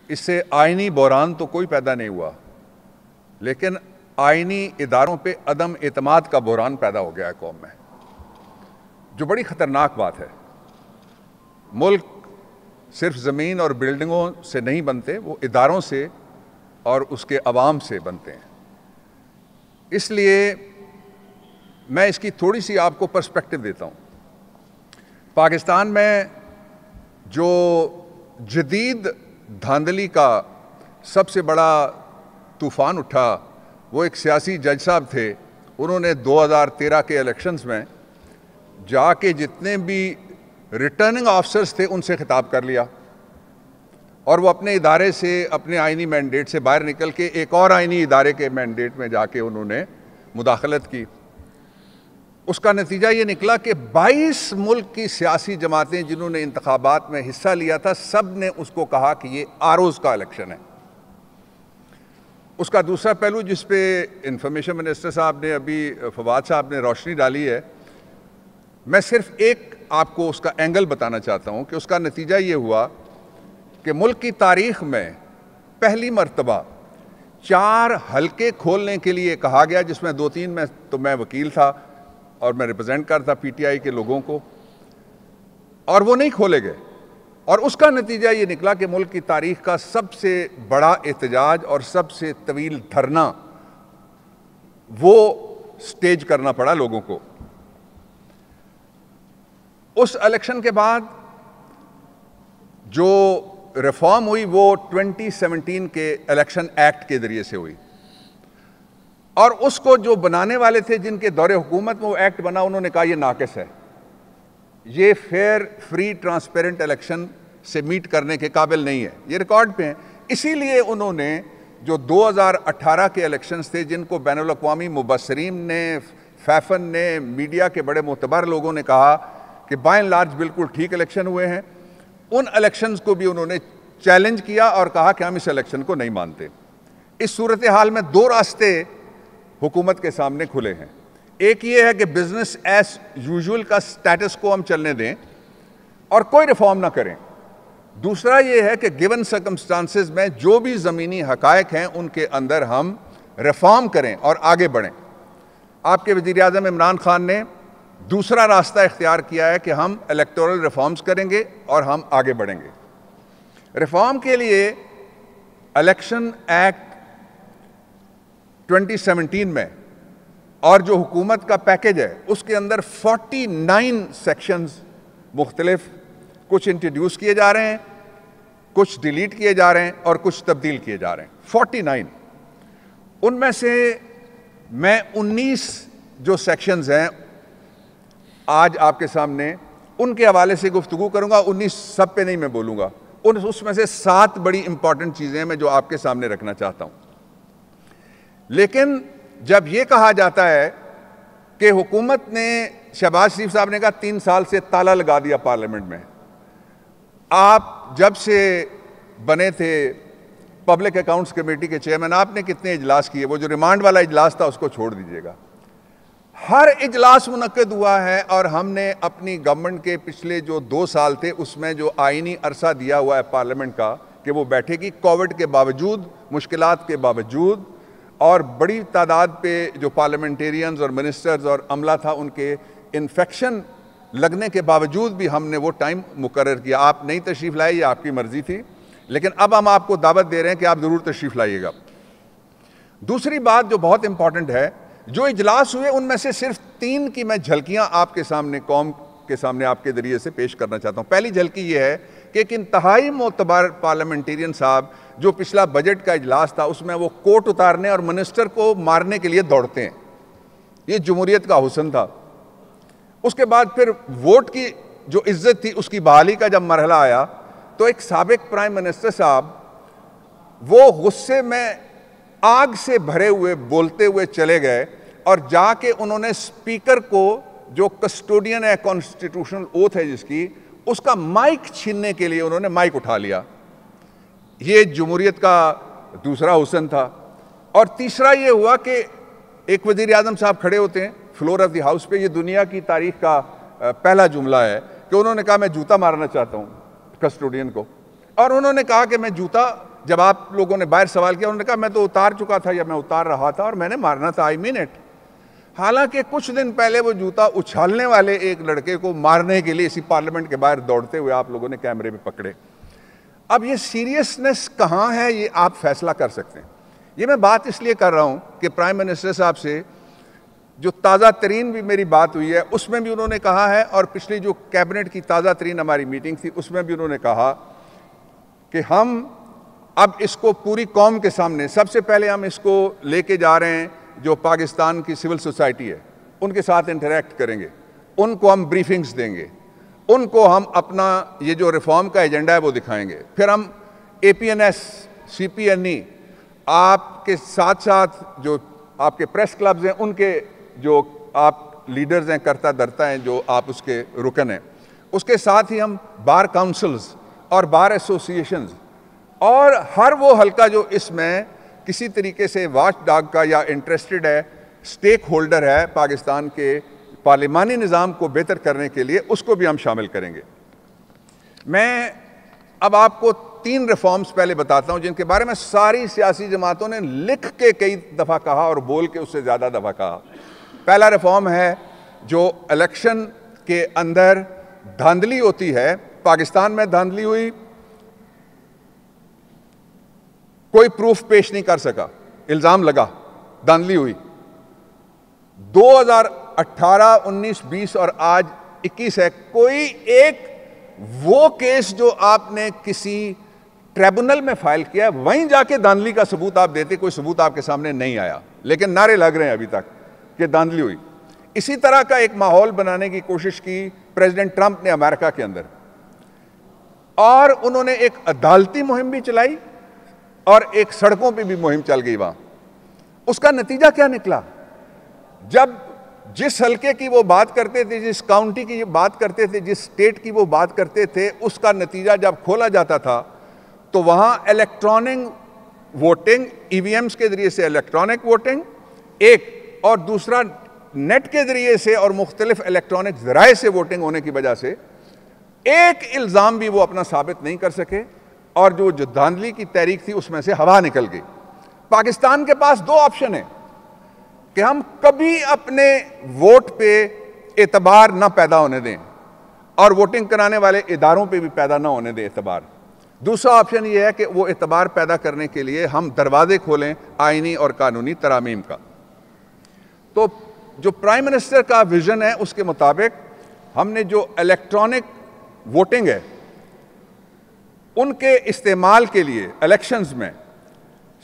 इससे आईनी बहरान तो कोई पैदा नहीं हुआ, लेकिन आईनी इदारों पे अदम एतमाद का बहरान पैदा हो गया है कौम में, जो बड़ी ख़तरनाक बात है। मुल्क सिर्फ ज़मीन और बिल्डिंगों से नहीं बनते, वो इदारों से और उसके अवाम से बनते हैं। इसलिए मैं इसकी थोड़ी सी आपको पर्सपेक्टिव देता हूँ। पाकिस्तान में जो जदीद धांधली का सबसे बड़ा तूफ़ान उठा, वो एक सियासी जज साहब थे। उन्होंने 2013 के इलेक्शंस में जाके जितने भी रिटर्निंग ऑफिसर्स थे उनसे खिताब कर लिया, और वो अपने इदारे से, अपने आइनी मैंडेट से बाहर निकल के एक और आइनी इदारे के मैंडेट में जाके उन्होंने मुदाखलत की। उसका नतीजा ये निकला कि 22 मुल्क की सियासी जमातें जिन्होंने इंतखाबात में हिस्सा लिया था, सब ने उसको कहा कि ये आरोज़ का इलेक्शन है। उसका दूसरा पहलू जिस पे इंफॉर्मेशन मिनिस्टर साहब ने, अभी फवाद साहब ने रोशनी डाली है, मैं सिर्फ एक आपको उसका एंगल बताना चाहता हूँ कि उसका नतीजा ये हुआ कि मुल्क की तारीख़ में पहली मर्तबा 4 हलके खोलने के लिए कहा गया, जिसमें 2-3 में तो मैं वकील था और मैं रिप्रेजेंट करता पीटीआई के लोगों को, और वो नहीं खोले गए। और उसका नतीजा ये निकला कि मुल्क की तारीख़ का सबसे बड़ा एहतजाज और सबसे तवील धरना वो स्टेज करना पड़ा लोगों को। उस इलेक्शन के बाद जो रिफॉर्म हुई वो 2017 के इलेक्शन एक्ट के ज़रिए से हुई, और उसको जो बनाने वाले थे, जिनके दौरे हुकूमत में वो एक्ट बना, उन्होंने कहा ये नाक़िस है, ये फेयर, फ्री, ट्रांसपेरेंट इलेक्शन से मीट करने के काबिल नहीं है, ये रिकॉर्ड पे है। इसीलिए उन्होंने जो 2018 के इलेक्शंस थे, जिनको बैनुल अक़वामी मुबस्सरीन ने, फैफन ने, मीडिया के बड़े मोतबर लोगों ने कहा कि बाय एंड लार्ज बिल्कुल ठीक इलेक्शन हुए हैं, उन इलेक्शंस को भी उन्होंने चैलेंज किया और कहा कि हम इस इलेक्शन को नहीं मानते। इस सूरत हाल में 2 रास्ते हुकूमत के सामने खुले हैं। एक ये है कि बिजनेस एज यूजुअल का स्टेटस को हम चलने दें और कोई रिफॉर्म ना करें। दूसरा ये है कि गिवन सर्कमस्टांसेस में जो भी ज़मीनी हकायक हैं उनके अंदर हम रिफॉर्म करें और आगे बढ़ें। आपके वज़ीर आज़म इमरान खान ने दूसरा रास्ता इख्तियार किया है कि हम इलेक्टोरल रिफॉर्म्स करेंगे और हम आगे बढ़ेंगे। रिफॉर्म के लिए इलेक्शन एक्ट 2017 में और जो हुकूमत का पैकेज है उसके अंदर 49 सेक्शंस मुख्तलिफ, कुछ इंट्रोड्यूस किए जा रहे हैं, कुछ डिलीट किए जा रहे हैं और कुछ तब्दील किए जा रहे हैं। 49, उनमें से मैं 19 जो सेक्शंस हैं आज आपके सामने, उनके हवाले से गुफ्तगू करूंगा। 19 सब पे नहीं मैं बोलूंगा, उसमें से 7 बड़ी इंपॉर्टेंट चीज़ें हैं मैं जो आपके सामने रखना चाहता हूं। लेकिन जब यह कहा जाता है कि हुकूमत ने, शहबाज शरीफ साहब ने कहा 3 साल से ताला लगा दिया पार्लियामेंट में। आप जब से बने थे पब्लिक अकाउंट्स कमेटी के चेयरमैन, आपने कितने इजलास किए? वो जो रिमांड वाला इजलास था उसको छोड़ दीजिएगा, हर इजलास मुनक्किद हुआ है। और हमने अपनी गवर्नमेंट के पिछले जो 2 साल थे उसमें जो आईनी अरसा दिया हुआ है पार्लियामेंट का कि वो बैठेगी, कोविड के बावजूद, मुश्किलात के बावजूद, और बड़ी तादाद पे जो पार्लियामेंटेरियंस और मिनिस्टर्स और अमला था उनके इन्फेक्शन लगने के बावजूद भी हमने वो टाइम मुकर्रर किया। आप नहीं तशरीफ़ लाए, ये आपकी मर्ज़ी थी, लेकिन अब हम आपको दावत दे रहे हैं कि आप ज़रूर तशरीफ़ लाइएगा। दूसरी बात जो बहुत इंपॉर्टेंट है, जो इजलास हुए उनमें से सिर्फ 3 की मैं झलकियां आपके सामने, कौम के सामने आपके ज़रिए से पेश करना चाहता हूं। पहली झलकी ये है कि एक इंतहाई मोतबर पार्लियामेंटेरियन साहब, जो पिछला बजट का इजलास था उसमें वो कोट उतारने और मिनिस्टर को मारने के लिए दौड़ते हैं, ये जमहूरियत का हुस्न था। उसके बाद फिर वोट की जो इज्जत थी उसकी बहाली का जब मरहला आया तो एक साबिक प्राइम मिनिस्टर साहब वो गुस्से में आग से भरे हुए बोलते हुए चले गए और जाके उन्होंने स्पीकर को, जो कस्टोडियन है, कॉन्स्टिट्यूशनल ओथ है जिसकी, उसका माइक छीनने के लिए उन्होंने माइक उठा लिया। ये जमहूरियत का दूसरा हुस्न था। और तीसरा ये हुआ कि एक वज़ीर आज़म साहब खड़े होते हैं फ्लोर ऑफ द हाउस पे, ये दुनिया की तारीख का पहला जुमला है कि उन्होंने कहा मैं जूता मारना चाहता हूँ कस्टोडियन को, और उन्होंने कहा कि मैं जूता जब आप लोगों ने बाहर सवाल किया, उन्होंने कहा मैं तो उतार चुका था या मैं उतार रहा था और मैंने मारना था, आई मीन इट। हालांकि कुछ दिन पहले वो जूता उछालने वाले एक लड़के को मारने के लिए इसी पार्लियामेंट के बाहर दौड़ते हुए आप लोगों ने कैमरे में पकड़े। अब ये सीरियसनेस कहाँ है, ये आप फैसला कर सकते हैं। ये मैं बात इसलिए कर रहा हूँ कि प्राइम मिनिस्टर साहब से जो ताज़ा तरीन भी मेरी बात हुई है उसमें भी उन्होंने कहा है, और पिछली जो कैबिनेट की ताज़ा तरीन हमारी मीटिंग थी उसमें भी उन्होंने कहा कि हम अब इसको पूरी कौम के सामने, सबसे पहले हम इसको लेके जा रहे हैं जो पाकिस्तान की सिविल सोसाइटी है उनके साथ इंटरेक्ट करेंगे, उनको हम ब्रीफिंग्स देंगे, उनको हम अपना ये जो रिफॉर्म का एजेंडा है वो दिखाएंगे। फिर हम APNS, CPNE, आपके साथ साथ जो आपके प्रेस क्लब्स हैं उनके जो आप लीडर्स हैं, करता धरता हैं, जो आप उसके रुकन हैं, उसके साथ ही हम बार काउंसिल्स और बार एसोसिएशंस और हर वो हल्का जो इसमें किसी तरीके से वॉच डॉग का या इंटरेस्टेड है, स्टेक होल्डर है पाकिस्तान के पार्लिमानी निज़ाम को बेहतर करने के लिए, उसको भी हम शामिल करेंगे। मैं अब आपको 3 रिफॉर्म्स पहले बताता हूं जिनके बारे में सारी सियासी जमातों ने लिख के कई दफ़ा कहा और बोल के उससे ज़्यादा दफ़ा कहा। पहला रिफॉर्म है जो इलेक्शन के अंदर धांधली होती है, पाकिस्तान में धांधली हुई, कोई प्रूफ पेश नहीं कर सका, इल्जाम लगा, धांधली हुई। 2018, 19, 20 और आज 21 है, कोई एक वो केस जो आपने किसी ट्रिब्यूनल में फाइल किया वहीं जाके धांधली का सबूत आप देते, कोई सबूत आपके सामने नहीं आया, लेकिन नारे लग रहे हैं अभी तक कि धांधली हुई। इसी तरह का एक माहौल बनाने की कोशिश की प्रेसिडेंट ट्रंप ने अमेरिका के अंदर, और उन्होंने एक अदालती मुहिम भी चलाई और एक सड़कों पे भी मुहिम चल गई वहां। उसका नतीजा क्या निकला? जब जिस हल्के की वो बात करते थे, जिस काउंटी की बात करते थे, जिस स्टेट की वो बात करते थे, उसका नतीजा जब खोला जाता था तो वहां इलेक्ट्रॉनिक वोटिंग, EVMs के जरिए से इलेक्ट्रॉनिक वोटिंग एक, और दूसरा नेट के जरिए से और मुख्तलिफ इलेक्ट्रॉनिक जराए से वोटिंग होने की वजह से एक इल्ज़ाम भी वो अपना साबित नहीं कर सके, और जो धांधली की तहरीक थी उसमें से हवा निकल गई। पाकिस्तान के पास 2 ऑप्शन है कि हम कभी अपने वोट पे एतबार ना पैदा होने दें और वोटिंग कराने वाले इदारों पे भी पैदा ना होने दें एतबार। दूसरा ऑप्शन यह है कि वो एतबार पैदा करने के लिए हम दरवाजे खोलें आईनी और कानूनी तरामीम का। तो जो प्राइम मिनिस्टर का विजन है उसके मुताबिक हमने जो इलेक्ट्रॉनिक वोटिंग है उनके इस्तेमाल के लिए इलेक्शंस में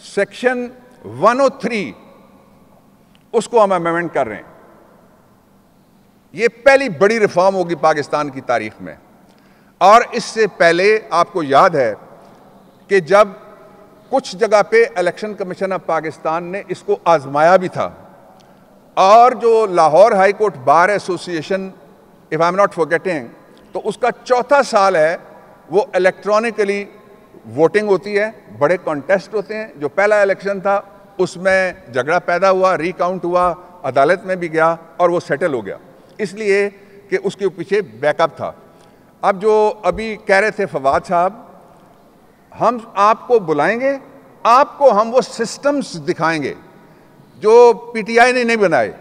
सेक्शन 103 उसको हम अमेंडमेंट कर रहे हैं। यह पहली बड़ी रिफॉर्म होगी पाकिस्तान की तारीख में। और इससे पहले आपको याद है कि जब कुछ जगह पे इलेक्शन कमीशन ऑफ पाकिस्तान ने इसको आजमाया भी था, और जो Lahore high court bar association, if I am not forgetting, तो उसका 4था साल है, वो इलेक्ट्रॉनिकली वोटिंग होती है, बड़े कॉन्टेस्ट होते हैं। जो पहला इलेक्शन था उसमें झगड़ा पैदा हुआ, रिकाउंट हुआ, अदालत में भी गया और वो सेटल हो गया, इसलिए कि उसके पीछे बैकअप था। अब जो अभी कह रहे थे फवाद साहब, हम आपको बुलाएंगे, आपको हम वो सिस्टम्स दिखाएंगे जो PTI ने नहीं बनाए,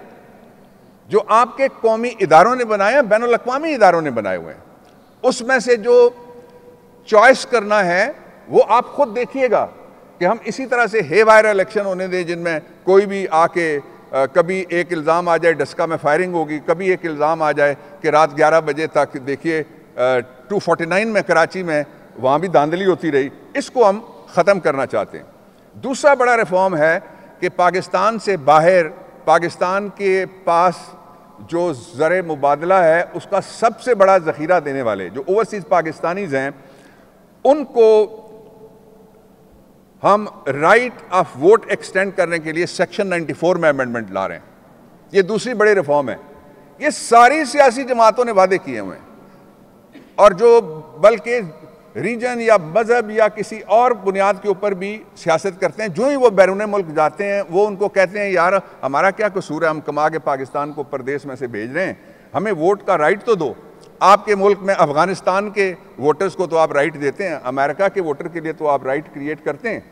जो आपके कौमी इदारों ने बनाए हैं, बैनुल अक़वामी इदारों ने बनाए हुए हैं। उसमें से जो चॉइस करना है वो आप खुद देखिएगा कि हम इसी तरह से हेवायर इलेक्शन होने दें जिनमें कोई भी आके कभी एक इल्ज़ाम आ जाए डस्का में फायरिंग होगी, कभी एक इल्ज़ाम आ जाए कि रात 11 बजे तक देखिए 249 में कराची में वहाँ भी धांधली होती रही। इसको हम ख़त्म करना चाहते हैं। दूसरा बड़ा रिफॉर्म है कि पाकिस्तान से बाहर, पाकिस्तान के पास जो ज़र मुबादला है उसका सबसे बड़ा ज़ख़ीरा देने वाले जो ओवरसीज़ पाकिस्तानीज़ हैं, उनको हम राइट ऑफ वोट एक्सटेंड करने के लिए सेक्शन 94 में अमेंडमेंट ला रहे हैं। ये दूसरी बड़ी रिफॉर्म है। ये सारी सियासी जमातों ने वादे किए हुए हैं, और जो बल्कि रीजन या मजहब या किसी और बुनियाद के ऊपर भी सियासत करते हैं, जो ही वो बैरून मुल्क जाते हैं वो उनको कहते हैं यार हमारा क्या कसूर है, हम कमा के पाकिस्तान को परदेश में से भेज रहे हैं, हमें वोट का राइट तो दो। आपके मुल्क में अफगानिस्तान के वोटर्स को तो आप राइट देते हैं, अमेरिका के वोटर के लिए तो आप राइट क्रिएट करते हैं,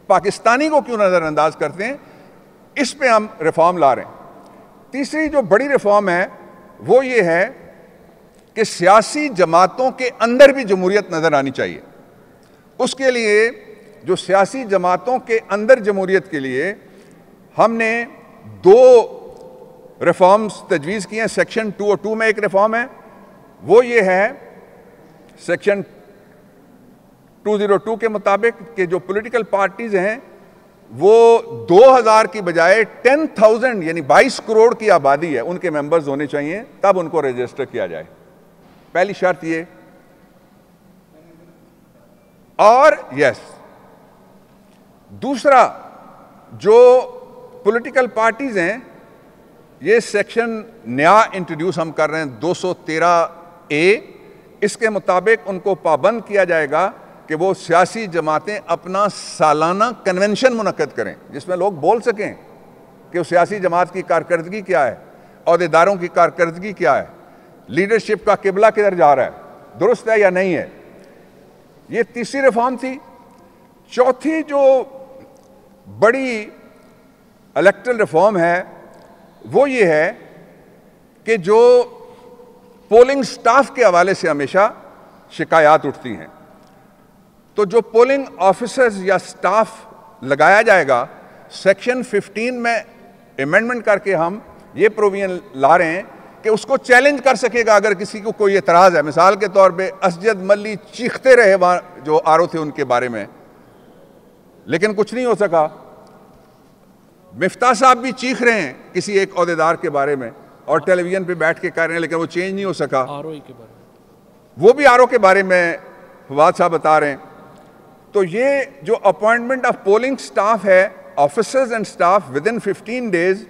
पाकिस्तानी को क्यों नज़रअंदाज करते हैं? इस पे हम रिफॉर्म ला रहे हैं। तीसरी जो बड़ी रिफॉर्म है वो ये है कि सियासी जमातों के अंदर भी जमहूरियत नज़र आनी चाहिए। उसके लिए जो सियासी जमातों के अंदर जमहूरियत के लिए हमने 2 रिफॉर्म्स तजवीज़ किए हैं। सेक्शन 202 में एक रिफॉर्म है, वो ये है सेक्शन 202 के मुताबिक कि जो पॉलिटिकल पार्टीज हैं वो 2000 की बजाय 10,000 यानी 22 करोड़ की आबादी है उनके मेंबर्स होने चाहिए, तब उनको रजिस्टर किया जाए। पहली शर्त ये। और दूसरा, जो पॉलिटिकल पार्टीज हैं, ये सेक्शन नया इंट्रोड्यूस हम कर रहे हैं 213A, इसके मुताबिक उनको पाबंद किया जाएगा कि वो सियासी जमातें अपना सालाना कन्वेंशन मुनक्कद करें जिसमें लोग बोल सकें कि उस सियासी जमात की कारकर्दगी क्या है, अहदेदारों की कारकर्दगी क्या है, लीडरशिप का किबला किधर जा रहा है, दुरुस्त है या नहीं है। ये तीसरी रिफॉर्म थी। चौथी जो बड़ी इलेक्टरल रिफॉर्म है वो ये है कि जो पोलिंग स्टाफ के हवाले से हमेशा शिकायत उठती हैं, तो जो पोलिंग ऑफिसर्स या स्टाफ लगाया जाएगा, सेक्शन 15 में अमेंडमेंट करके हम ये प्रोविजन ला रहे हैं कि उसको चैलेंज कर सकेगा अगर किसी को कोई एतराज़ है। मिसाल के तौर पे असजद मल्ली चीखते रहे वहाँ जो आरओ थे उनके बारे में, लेकिन कुछ नहीं हो सका। मिफ्ता साहब भी चीख रहे हैं किसी एक ओहदेदार के बारे में और टेलीविजन पे बैठ के कह रहे हैं, लेकिन वो चेंज नहीं हो सका। आरओ के बारे में, वो भी आरओ के बारे में फवाद साहब बता रहे हैं। तो ये जो अपॉइंटमेंट ऑफ पोलिंग स्टाफ है, officers and staff, with in 15 days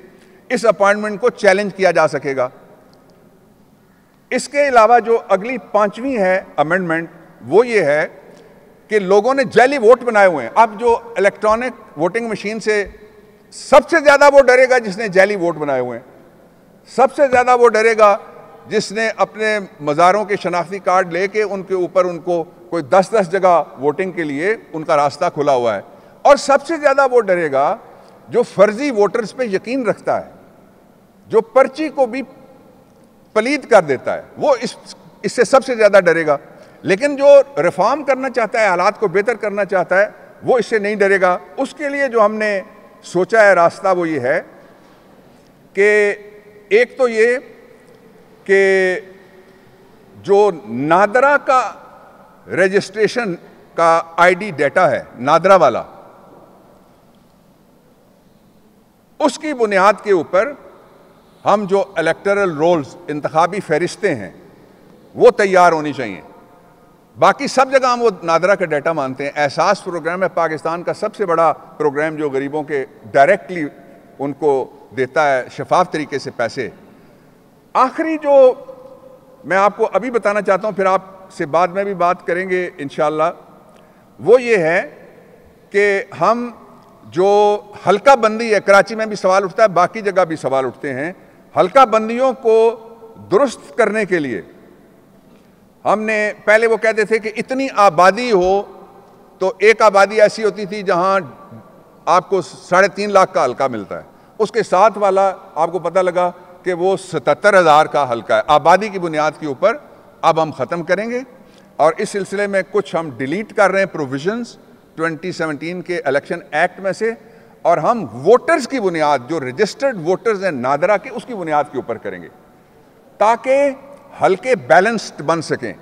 इस अपॉइंटमेंट को चैलेंज किया जा सकेगा। इसके अलावा जो अगली 5वीं है अमेंडमेंट, वो ये है कि लोगों ने जाली वोट बनाए हुए हैं। अब जो इलेक्ट्रॉनिक वोटिंग मशीन से सबसे ज्यादा वो डरेगा जिसने जाली वोट बनाए हुए हैं, सबसे ज्यादा वो डरेगा जिसने अपने मज़ारों के शनाख्ती कार्ड लेके उनके ऊपर उनको कोई 10-10 जगह वोटिंग के लिए उनका रास्ता खुला हुआ है, और सबसे ज्यादा वो डरेगा जो फर्जी वोटर्स पे यकीन रखता है, जो पर्ची को भी पलीद कर देता है, वो इससे सबसे ज्यादा डरेगा। लेकिन जो रिफॉर्म करना चाहता है, हालात को बेहतर करना चाहता है, वो इससे नहीं डरेगा। उसके लिए जो हमने सोचा है रास्ता वो ये है कि एक तो ये कि जो नादरा का रजिस्ट्रेशन का आईडी डेटा है, नादरा वाला, उसकी बुनियाद के ऊपर हम जो इलेक्टोरल रोल्स, इंतखाबी फहरिस्तें हैं, वो तैयार होनी चाहिए। बाकी सब जगह हम वो नादरा का डाटा मानते हैं। एहसास प्रोग्राम है पाकिस्तान का सबसे बड़ा प्रोग्राम जो गरीबों के डायरेक्टली उनको देता है शफाफ तरीके से पैसे। आखिरी जो मैं आपको अभी बताना चाहता हूँ, फिर आपसे बाद में भी बात करेंगे इंशाअल्लाह, वो ये है कि हम जो हल्का बंदी है, कराची में भी सवाल उठता है, बाकी जगह भी सवाल उठते हैं, हल्का बंदियों को दुरुस्त करने के लिए हमने पहले वो कहते थे कि इतनी आबादी हो, तो एक आबादी ऐसी होती थी जहां आपको 3.5 लाख का हल्का मिलता है, उसके साथ वाला आपको पता लगा कि वो 77,000 का हल्का है। आबादी की बुनियाद के ऊपर अब हम ख़त्म करेंगे, और इस सिलसिले में कुछ हम डिलीट कर रहे हैं प्रोविजंस 2017 के इलेक्शन एक्ट में से, और हम वोटर्स की बुनियाद, जो रजिस्टर्ड वोटर्स हैं नादरा के, उसकी बुनियाद के ऊपर करेंगे ताकि हल्के बैलेंस्ड बन सकें।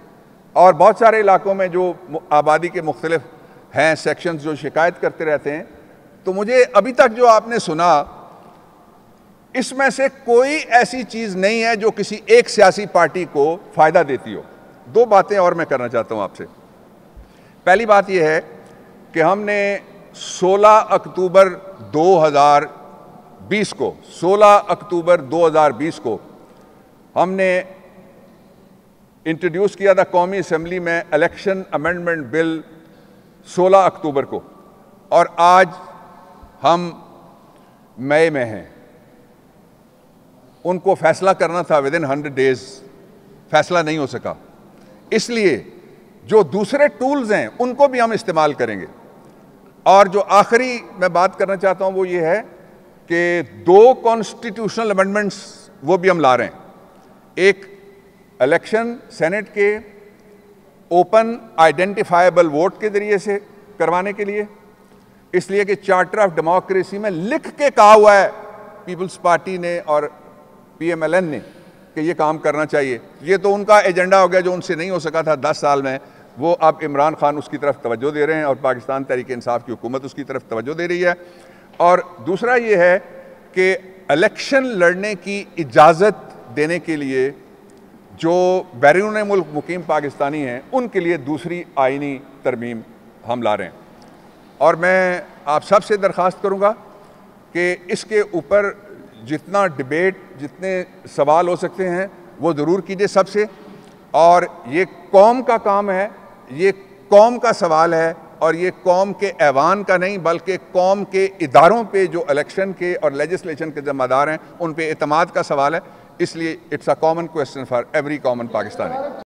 और बहुत सारे इलाकों में जो आबादी के मुख्तलिफ हैं सेक्शंस जो शिकायत करते रहते हैं, तो मुझे अभी तक जो आपने सुना, इसमें से कोई ऐसी चीज़ नहीं है जो किसी एक सियासी पार्टी को फ़ायदा देती हो। 2 बातें और मैं करना चाहता हूँ आपसे। पहली बात यह है कि हमने 16 अक्टूबर 2020 को 16 अक्टूबर 2020 को हमने इंट्रोड्यूस किया था कौमी असेंबली में इलेक्शन अमेंडमेंट बिल 16 अक्टूबर को, और आज हम मई में हैं। उनको फैसला करना था विद इन 100 डेज फैसला नहीं हो सका। इसलिए जो दूसरे टूल्स हैं उनको भी हम इस्तेमाल करेंगे। और जो आखिरी मैं बात करना चाहता हूं वो ये है कि 2 कॉन्स्टिट्यूशनल अमेंडमेंट्स वो भी हम ला रहे हैं। एक इलेक्शन सेनेट के ओपन आइडेंटिफाइबल वोट के जरिए से करवाने के लिए, इसलिए कि चार्टर ऑफ डेमोक्रेसी में लिख के कहा हुआ है पीपल्स पार्टी ने और पीएमएलएन ने कि ये काम करना चाहिए। ये तो उनका एजेंडा हो गया जो उनसे नहीं हो सका था 10 साल में, वो अब इमरान खान उसकी तरफ तवज्जो दे रहे हैं और पाकिस्तान तहरीक इंसाफ की हुकूमत उसकी तरफ तवज्जो दे रही है। और दूसरा ये है कि इलेक्शन लड़ने की इजाज़त देने के लिए जो बैरून मुल्क मुकीम पाकिस्तानी हैं उनके लिए दूसरी आइनी तरमीम हम ला रहे हैं। और मैं आप सब से दरख्वास्त करूँगा कि इसके ऊपर जितना डिबेट, जितने सवाल हो सकते हैं वो ज़रूर कीजिए सबसे। और ये कौम का काम है, ये कौम का सवाल है और ये कौम के ऐवान का नहीं बल्कि कौम के इदारों पे जो इलेक्शन के और लेजिस्लेशन के ज़िम्मेदार हैं उन पे एतमाद का सवाल है। इसलिए it's a common question for every common Pakistani.